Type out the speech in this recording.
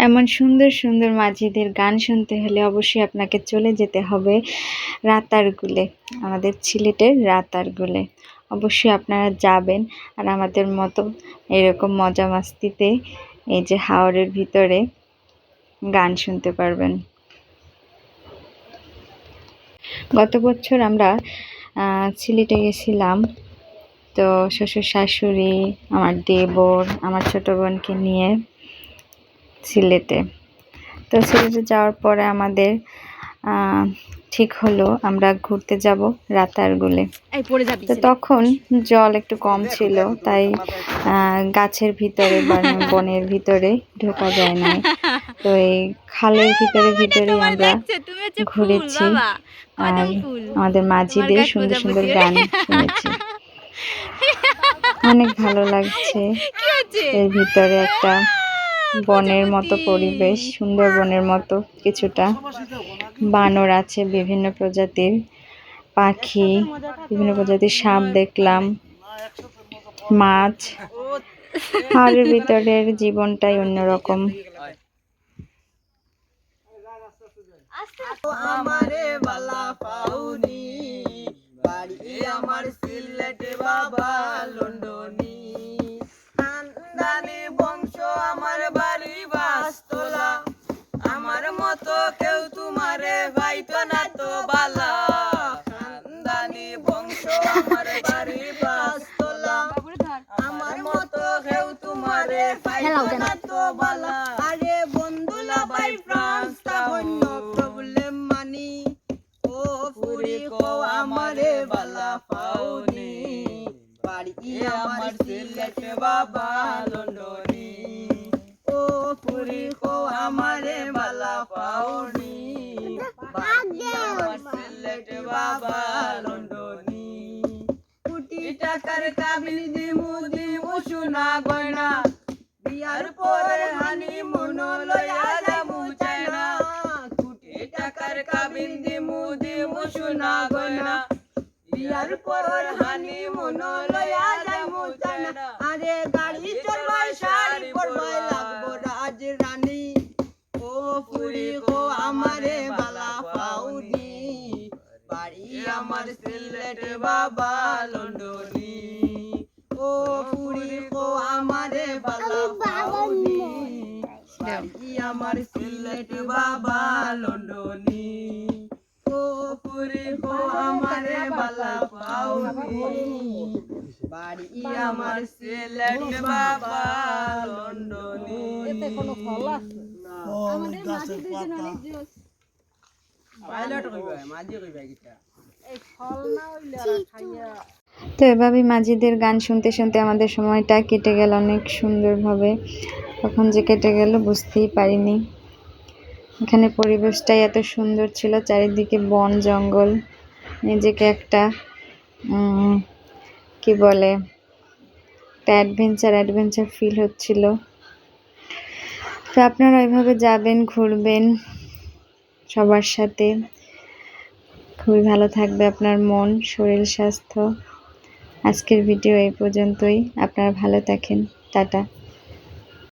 এমন সুন্দর সুন্দর মাঝিদের গান শুনতে হলে অবশ্যই আপনাকে চলে যেতে হবে রাতারগুলে, আমাদের সিলেটের রাতারগুলে। অবশ্যই আপনারা যাবেন আর আমাদের মতো এরকম মজা মাস্তিতে এই যে হাওরের ভিতরে গান শুনতে পারবেন। গত বছর আমরা সিলেটে গেছিলাম, তো শ্বশুর শাশুড়ি, আমার দেবর, আমার ছোট বোনকে নিয়ে সিলেটে। তো সিলেটে যাওয়ার পরে আমাদের ঠিক হলো আমরা ঘুরতে যাব রাতারগুলে। তো তখন জল একটু কম ছিল, তাই গাছের ভিতরে বা বনের ভিতরে ঢোকা যায় না। তো এই খালের ভিতরে আমরা ঘুরেছি আর আমাদের মাঝিদের সুন্দর সুন্দর গান শুনেছি। অনেক ভালো লাগছে। এর ভিতরে একটা বনের মতো পরিবেশ, সুন্দর বনের মতো, কিছুটা বানর আছে, বিভিন্ন প্রজাতির পাখি, বিভিন্ন প্রজাতির সাপ দেখলাম, মাছ। পাহাড়ের ভিতরের জীবনটাই অন্যরকম। আমারে বালা পাউনি বাড়ি আমার সিলেটে বাবা লন্ডনী, খানদানি বংশ আমার বাড়ি বাস্তলা, আমার মতো কেউ তোমারে ভাইতো না তো বালা, খানদানি বংশ আমার বাড়ি বাস্তলা, আমার মতো কেউ তোমারে ভাইতো না তো বালা। আরে বন্ধুলা বাই ফ্রান্স তাহন্য প্রবলেম মানি, ও পুরি কো আমারে বালা পাউনি বাড়ি আমার সিলেটে বাবা লন্ডনী, ও পুরি কো আমারে বালা পাউনি বাড়ি আমার সিলেটে বাবা লন্ডনী। কোটি টাকার কাবিল দিমু দিমু সোনা গয়না, বিয়ার পরে হানিমুন লয়া যামু চায়না, কোটি টাকার কাবিল দিমু দিমু সোনা গয়না, বিয়ার পরে হানিমুন লয়া যামু চায়না। আরে গাড়ি চড়বাই শাড়ি পরবাই লাগবো রাজ রানী, ও পুরি কো আমারে বালা পাউনি বাড়ি আমার সিলেটে বাবা লন্ডনী, ও পুরি কো আমারে বালা পাউনি বাড়ি আমার সিলেটে বাবা লন্ডনী, ও পুরি কো আমারে বালা পাউনি বাড়ি আমার সিলেটে বাবা লন্ডনী। এতে কোনো ফল আছে না, আমাদের মাঝি দুইজন অনেক জোস পাইলট কইবা মাঝি কইবা কিটা এই ফল না হইলে আর খাইয়া। তো এভাবে মাঝিদের গান শুনতে শুনতে আমাদের সময়টা কেটে গেল অনেক সুন্দরভাবে। কখন যে কেটে গেল বুঝতেই পারিনি। এখানে পরিবেশটাই এত সুন্দর ছিল, চারিদিকে বন জঙ্গল, নিজেকে একটা কি বলে একটা অ্যাডভেঞ্চার ফিল হচ্ছিল। তো আপনারা এভাবে যাবেন, ঘুরবেন সবার সাথে, খুবই ভালো থাকবে আপনার মন, শরীর, স্বাস্থ্য। আজকের ভিডিও এই পর্যন্তই। আপনারা ভালো থাকেন। টাটা।